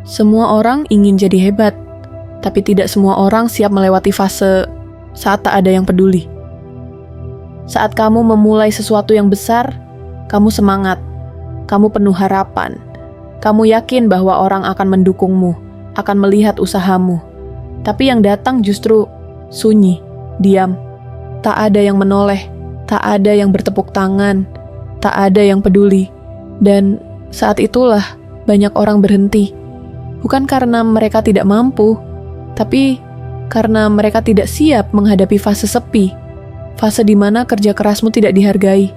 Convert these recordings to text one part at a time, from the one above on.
Semua orang ingin jadi hebat, tapi tidak semua orang siap melewati fase saat tak ada yang peduli. Saat kamu memulai sesuatu yang besar, kamu semangat, kamu penuh harapan, kamu yakin bahwa orang akan mendukungmu, akan melihat usahamu. Tapi yang datang justru sunyi, diam. Tak ada yang menoleh, tak ada yang bertepuk tangan, tak ada yang peduli. Dan saat itulah banyak orang berhenti. Bukan karena mereka tidak mampu, tapi karena mereka tidak siap menghadapi fase sepi. Fase di mana kerja kerasmu tidak dihargai.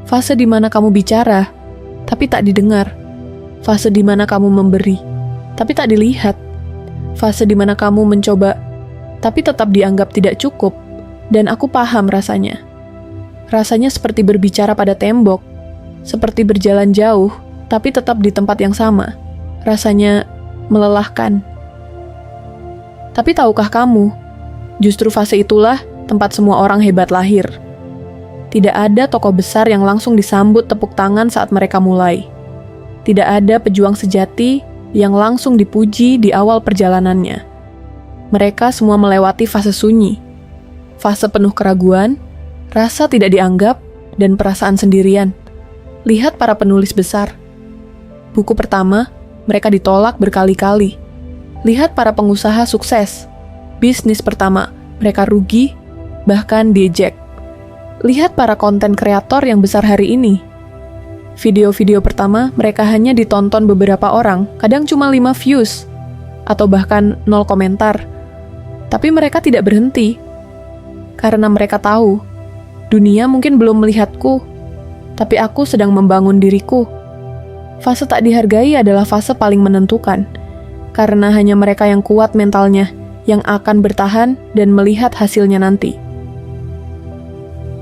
Fase di mana kamu bicara, tapi tak didengar. Fase di mana kamu memberi, tapi tak dilihat. Fase di mana kamu mencoba, tapi tetap dianggap tidak cukup. Dan aku paham rasanya. Rasanya seperti berbicara pada tembok, seperti berjalan jauh, tapi tetap di tempat yang sama. Rasanya melelahkan. Tapi tahukah kamu, justru fase itulah tempat semua orang hebat lahir. Tidak ada tokoh besar yang langsung disambut tepuk tangan saat mereka mulai. Tidak ada pejuang sejati yang langsung dipuji di awal perjalanannya. Mereka semua melewati fase sunyi, fase penuh keraguan, rasa tidak dianggap, dan perasaan sendirian. Lihat para penulis besar. Buku pertama, mereka ditolak berkali-kali. Lihat para pengusaha sukses. Bisnis pertama, mereka rugi, bahkan diejek. Lihat para konten kreator yang besar hari ini. Video-video pertama, mereka hanya ditonton beberapa orang, kadang cuma 5 views, atau bahkan 0 komentar. Tapi mereka tidak berhenti, karena mereka tahu, dunia mungkin belum melihatku, tapi aku sedang membangun diriku. Fase tak dihargai adalah fase paling menentukan, karena hanya mereka yang kuat mentalnya yang akan bertahan dan melihat hasilnya nanti.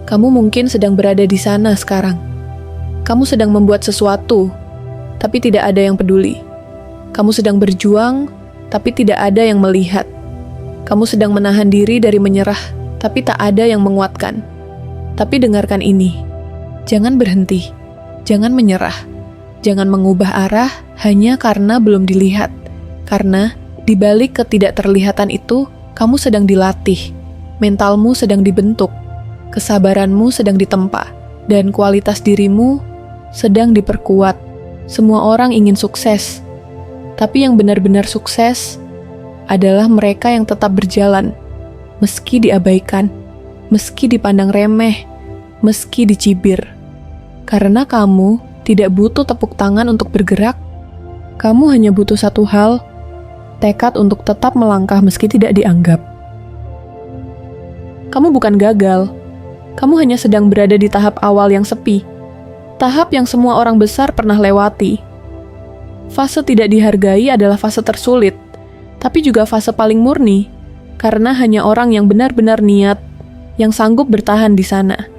Kamu mungkin sedang berada di sana sekarang. Kamu sedang membuat sesuatu, tapi tidak ada yang peduli. Kamu sedang berjuang, tapi tidak ada yang melihat. Kamu sedang menahan diri dari menyerah, tapi tak ada yang menguatkan. Tapi dengarkan ini, jangan berhenti, jangan menyerah. Jangan mengubah arah hanya karena belum dilihat. Karena di balik ketidakterlihatan itu, kamu sedang dilatih. Mentalmu sedang dibentuk. Kesabaranmu sedang ditempa. Dan kualitas dirimu sedang diperkuat. Semua orang ingin sukses. Tapi yang benar-benar sukses adalah mereka yang tetap berjalan. Meski diabaikan. Meski dipandang remeh. Meski dicibir. Karena kamu tidak butuh tepuk tangan untuk bergerak. Kamu hanya butuh satu hal, tekad untuk tetap melangkah meski tidak dianggap. Kamu bukan gagal. Kamu hanya sedang berada di tahap awal yang sepi. Tahap yang semua orang besar pernah lewati. Fase tidak dihargai adalah fase tersulit, tapi juga fase paling murni, karena hanya orang yang benar-benar niat yang sanggup bertahan di sana.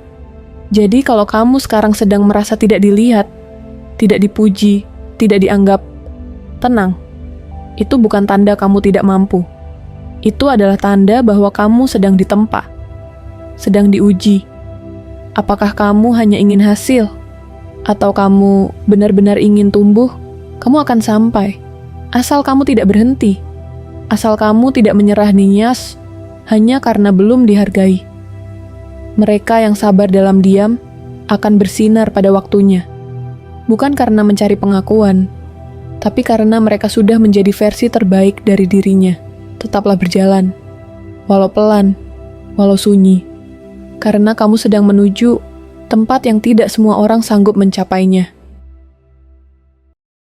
Jadi kalau kamu sekarang sedang merasa tidak dilihat, tidak dipuji, tidak dianggap, tenang. Itu bukan tanda kamu tidak mampu. Itu adalah tanda bahwa kamu sedang ditempa, sedang diuji. Apakah kamu hanya ingin hasil? Atau kamu benar-benar ingin tumbuh? Kamu akan sampai. Asal kamu tidak berhenti. Asal kamu tidak menyerah nias hanya karena belum dihargai. Mereka yang sabar dalam diam akan bersinar pada waktunya. Bukan karena mencari pengakuan, tapi karena mereka sudah menjadi versi terbaik dari dirinya. Tetaplah berjalan, walau pelan, walau sunyi. Karena kamu sedang menuju tempat yang tidak semua orang sanggup mencapainya.